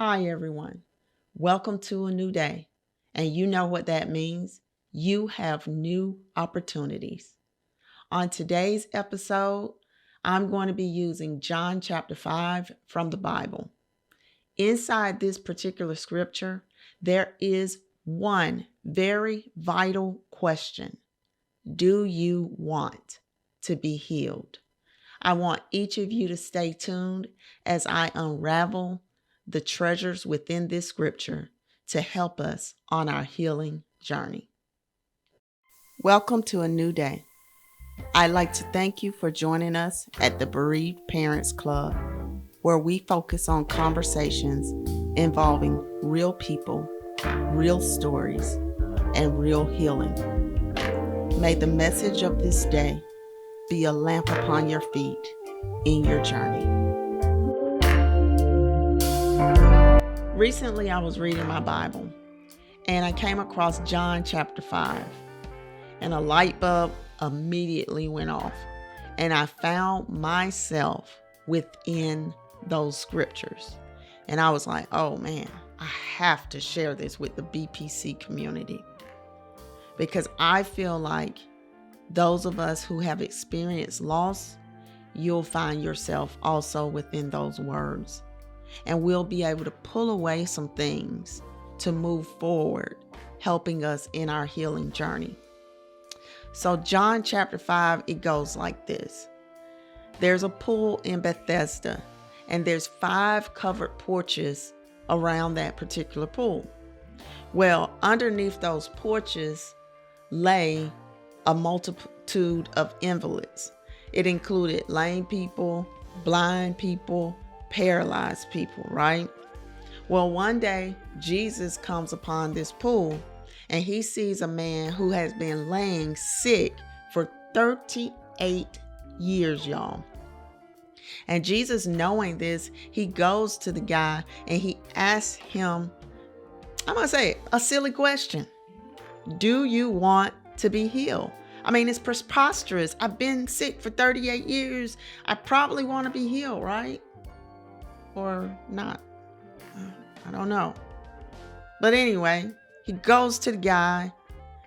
Hi, everyone. Welcome to a new day. And you know what that means? You have new opportunities. On today's episode, I'm going to be using John chapter 5 from the Bible. Inside this particular scripture, there is one very vital question. Do you want to be healed? I want each of you to stay tuned as I unravel the treasures within this scripture to help us on our healing journey. Welcome to a new day. I'd like to thank you for joining us at the Bereaved Parents Club, where we focus on conversations involving real people, real stories, and real healing. May the message of this day be a lamp upon your feet in your journey. Recently, I was reading my Bible and I came across John chapter 5, and a light bulb immediately went off, and I found myself within those scriptures. And I was like, oh man, I have to share this with the BPC community, because I feel like those of us who have experienced loss, you'll find yourself also within those words. And we'll be able to pull away some things to move forward, helping us in our healing journey. So John chapter 5, it goes like this. There's a pool in Bethesda, and there's 5 covered porches around that particular pool. Well, underneath those porches lay a multitude of invalids. It included lame people, blind people, paralyzed people, right? Well, one day Jesus comes upon this pool and he sees a man who has been laying sick for 38 years, y'all. And Jesus, knowing this, he goes to the guy and he asks him, I'm going to say it, a silly question. Do you want to be healed? I mean, it's preposterous. I've been sick for 38 years. I probably want to be healed, right? Or not. I don't know. But anyway, he goes to the guy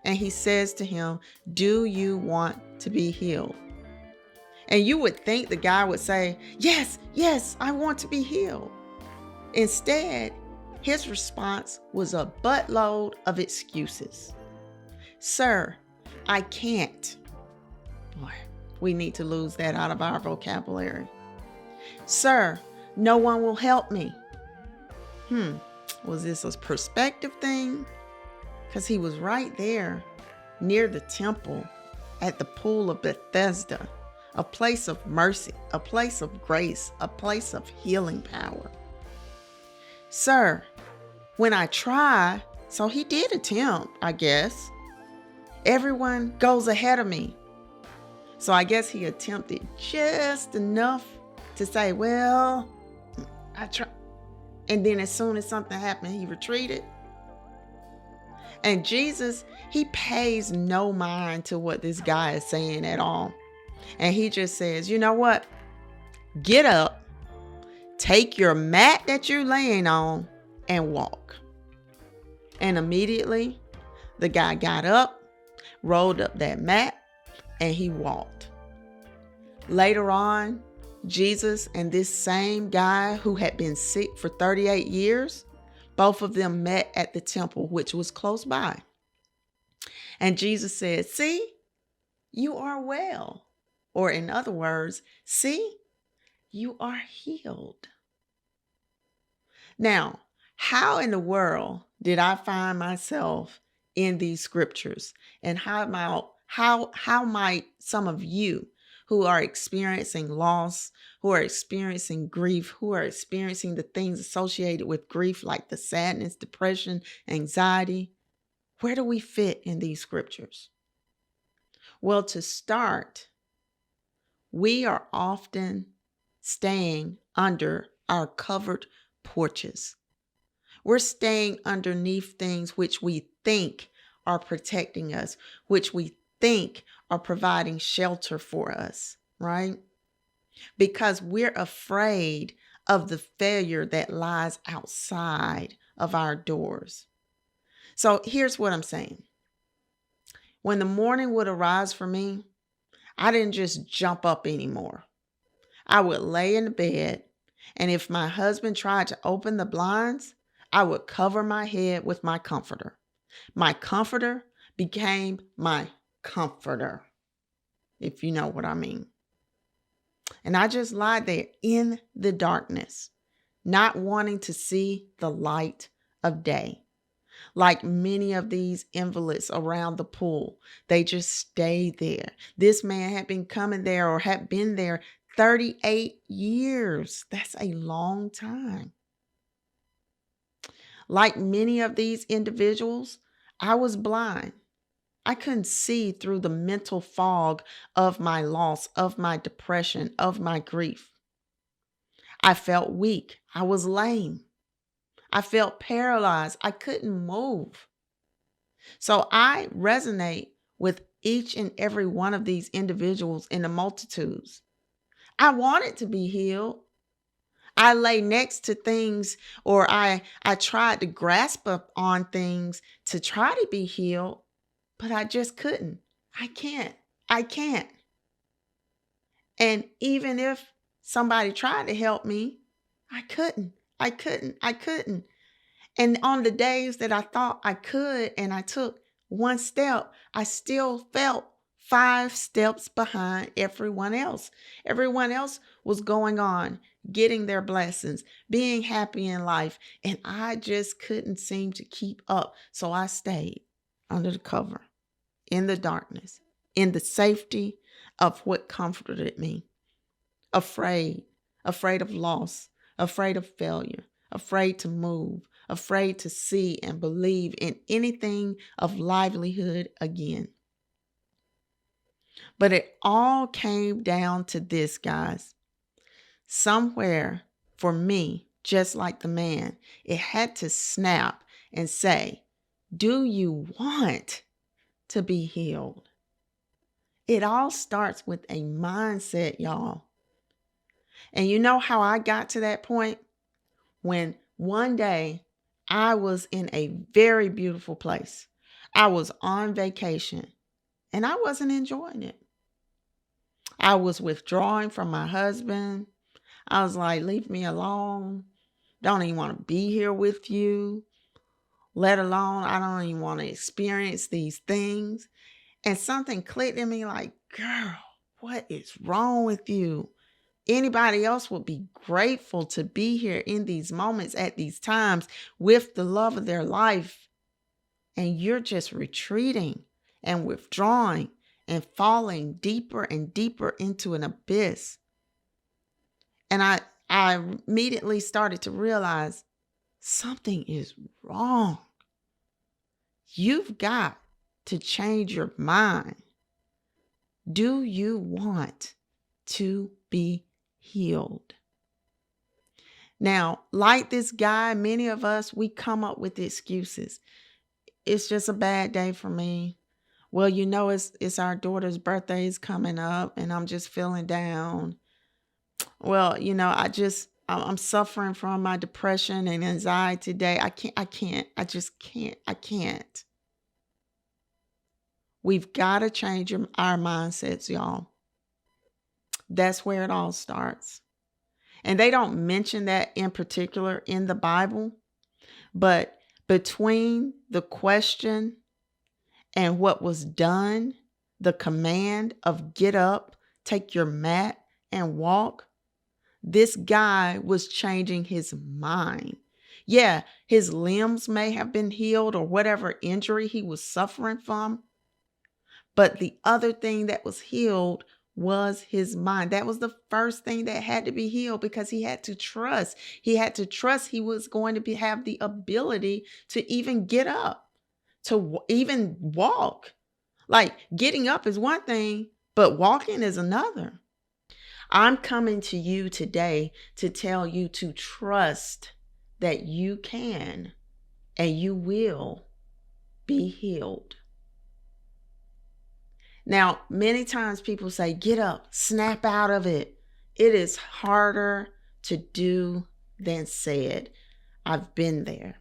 and he says to him, do you want to be healed? And you would think the guy would say, yes, I want to be healed. Instead, his response was a buttload of excuses. Sir, I can't. Boy, we need to lose that out of our vocabulary. Sir, no one will help me. Was this a perspective thing? Because he was right there near the temple at the pool of Bethesda, a place of mercy, a place of grace, a place of healing power. Sir, when I try, so he did attempt, I guess. Everyone goes ahead of me. So I guess he attempted just enough to say, well, I try. And then as soon as something happened, he retreated. And Jesus, he pays no mind to what this guy is saying at all. And he just says, you know what? Get up, take your mat that you're laying on, and walk. And immediately, the guy got up, rolled up that mat, and he walked. Later on, Jesus and this same guy who had been sick for 38 years, both of them met at the temple, which was close by. And Jesus said, see, you are well. Or in other words, see, you are healed. Now, how in the world did I find myself in these scriptures? And how might some of you who are experiencing loss, who are experiencing grief, who are experiencing the things associated with grief like the sadness, depression, anxiety, where do we fit in these scriptures? Well, to start, we are often staying under our covered porches. We're staying underneath things which we think are protecting us, which we think are providing shelter for us, right? Because we're afraid of the failure that lies outside of our doors. So here's what I'm saying. When the morning would arise for me, I didn't just jump up anymore. I would lay in the bed, and if my husband tried to open the blinds, I would cover my head with my comforter. My comforter became my comforter, if you know what I mean. And I just lied there in the darkness, not wanting to see the light of day. Like many of these invalids around the pool, they just stayed there. This man had been coming there or had been there 38 years. That's a long time. Like many of these individuals, I was blind. I couldn't see through the mental fog of my loss, of my depression, of my grief. I felt weak. I was lame. I felt paralyzed. I couldn't move. So I resonate with each and every one of these individuals in the multitudes. I wanted to be healed. I lay next to things, or I tried to grasp up on things to try to be healed, but I just couldn't. I can't. I can't. And even if somebody tried to help me, I couldn't. I couldn't. I couldn't. And on the days that I thought I could and I took one step, I still felt 5 steps behind everyone else. Everyone else was going on, getting their blessings, being happy in life, and I just couldn't seem to keep up. So I stayed under the cover, in the darkness, in the safety of what comforted me. Afraid of loss, afraid of failure, afraid to move, afraid to see and believe in anything of livelihood again. But it all came down to this, guys. Somewhere for me, just like the man, it had to snap and say, do you want to be healed? It all starts with a mindset, y'all. And you know how I got to that point? When one day I was in a very beautiful place. I was on vacation and I wasn't enjoying it. I was withdrawing from my husband. I was like, leave me alone. Don't even want to be here with you. Let alone, I don't even want to experience these things. And something clicked in me like, girl, what is wrong with you? Anybody else would be grateful to be here in these moments at these times with the love of their life. And you're just retreating and withdrawing and falling deeper and deeper into an abyss. And I immediately started to realize something is wrong. You've got to change your mind. Do you want to be healed? Now, like this guy, many of us, we come up with excuses. It's just a bad day for me. Well, you know, it's our daughter's birthday is coming up and I'm just feeling down. Well, you know, I'm suffering from my depression and anxiety today. I just can't. We've got to change our mindsets, y'all. That's where it all starts. And they don't mention that in particular in the Bible, but between the question and what was done, the command of get up, take your mat and walk, this guy was changing his mind. Yeah, his limbs may have been healed or whatever injury he was suffering from, but the other thing that was healed was his mind. That was the first thing that had to be healed because he had to trust. He had to trust he was going to have the ability to even get up, to even walk. Like getting up is one thing, but walking is another. I'm coming to you today to tell you to trust that you can and you will be healed. Now, many times people say, get up, snap out of it. It is harder to do than said. I've been there.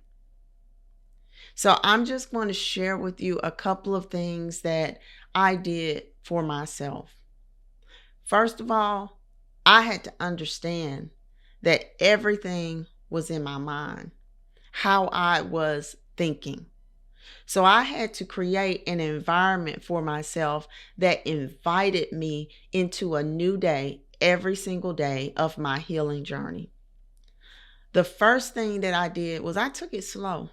So I'm just going to share with you a couple of things that I did for myself. First of all, I had to understand that everything was in my mind, how I was thinking. So I had to create an environment for myself that invited me into a new day every single day of my healing journey. The first thing that I did was I took it slow.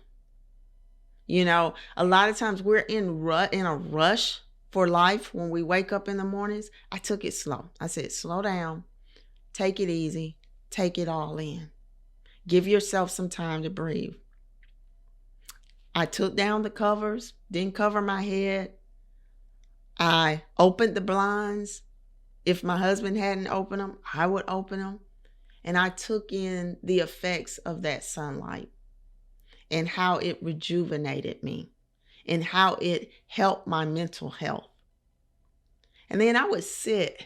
A lot of times we're in a rush for life when we wake up in the mornings. I took it slow. I said, slow down, take it easy, take it all in. Give yourself some time to breathe. I took down the covers, didn't cover my head. I opened the blinds. If my husband hadn't opened them, I would open them. And I took in the effects of that sunlight and how it rejuvenated me and how it helped my mental health. And then I would sit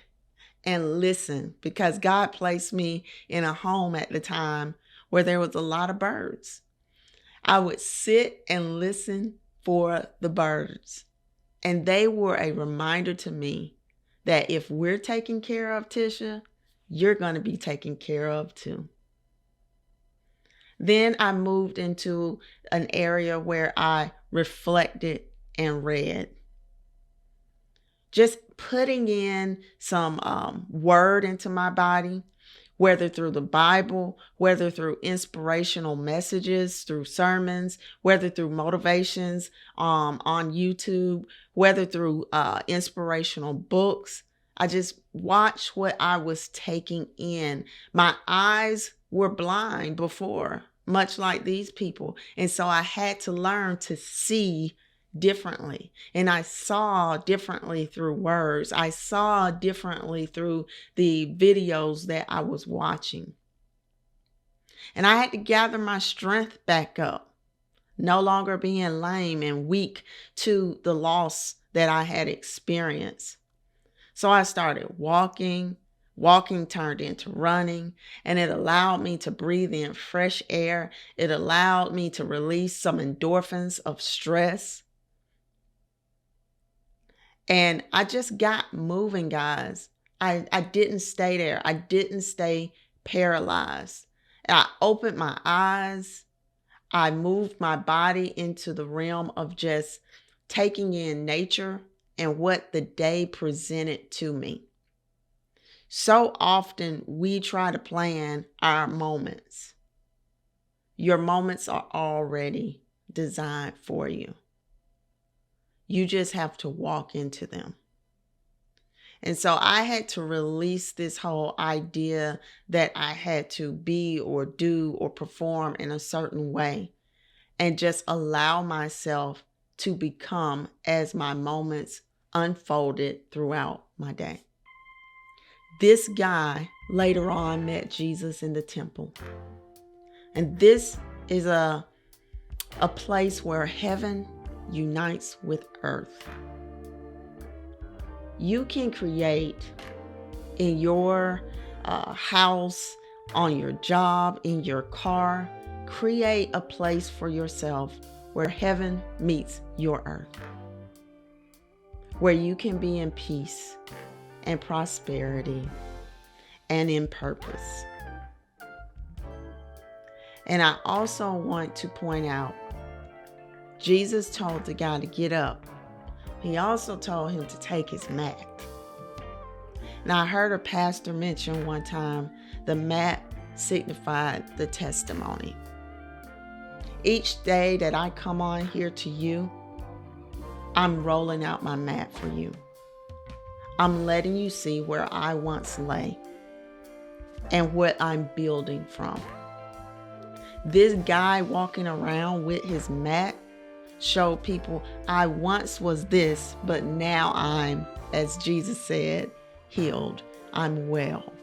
and listen because God placed me in a home at the time where there was a lot of birds. I would sit and listen for the birds. And they were a reminder to me that if we're taking care of Tisha, you're going to be taken care of too. Then I moved into an area where I reflected and read. Just putting in some word into my body, whether through the Bible, whether through inspirational messages, through sermons, whether through motivations on YouTube, whether through inspirational books. I just watched what I was taking in. My eyes were blind before, much like these people. And so I had to learn to see differently. And I saw differently through words. I saw differently through the videos that I was watching. And I had to gather my strength back up, no longer being lame and weak to the loss that I had experienced. So I started walking. Walking turned into running, and it allowed me to breathe in fresh air. It allowed me to release some endorphins of stress. And I just got moving, guys. I didn't stay there. I didn't stay paralyzed. I opened my eyes. I moved my body into the realm of just taking in nature and what the day presented to me. So often we try to plan our moments. Your moments are already designed for you. You just have to walk into them. And so I had to release this whole idea that I had to be or do or perform in a certain way and just allow myself to become as my moments unfolded throughout my day. This guy later on met Jesus in the temple. And this is a place where heaven unites with earth. You can create in your house, on your job, in your car, create a place for yourself where heaven meets your earth, where you can be in peace and prosperity and in purpose. And I also want to point out, Jesus told the guy to get up. He also told him to take his mat. Now I heard a pastor mention one time the mat signified the testimony. Each day that I come on here to you, I'm rolling out my mat for you. I'm letting you see where I once lay and what I'm building from. This guy walking around with his mat showed people, I once was this, but now I'm, as Jesus said, healed. I'm well.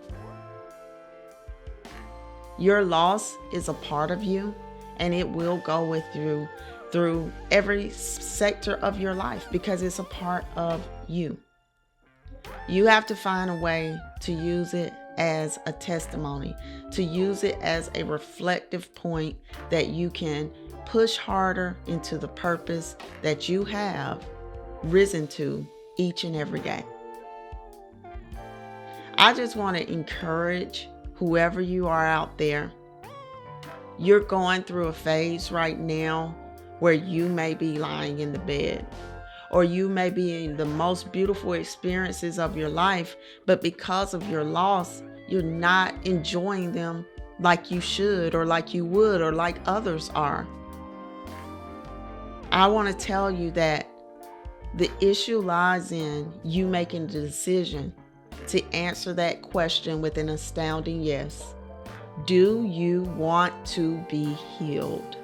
Your loss is a part of you, and it will go with you through every sector of your life because it's a part of you. You have to find a way to use it as a testimony, to use it as a reflective point that you can push harder into the purpose that you have risen to each and every day. I just want to encourage whoever you are out there. You're going through a phase right now where you may be lying in the bed, or you may be in the most beautiful experiences of your life, but because of your loss, you're not enjoying them like you should, or like you would, or like others are. I want to tell you that the issue lies in you making the decision to answer that question with an astounding yes. Do you want to be healed?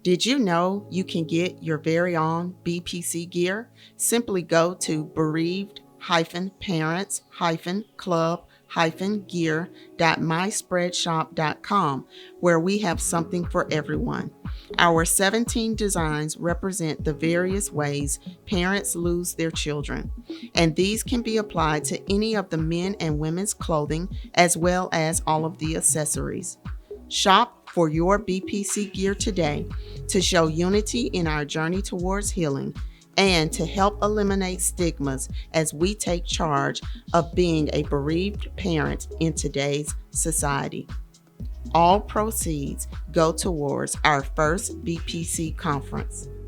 Did you know you can get your very own BPC gear? Simply go to bereaved-parents-club-gear.myspreadshop.com, where we have something for everyone. Our 17 designs represent the various ways parents lose their children, and these can be applied to any of the men and women's clothing, as well as all of the accessories. Shop for your BPC gear today to show unity in our journey towards healing and to help eliminate stigmas as we take charge of being a bereaved parent in today's society. All proceeds go towards our first BPC conference.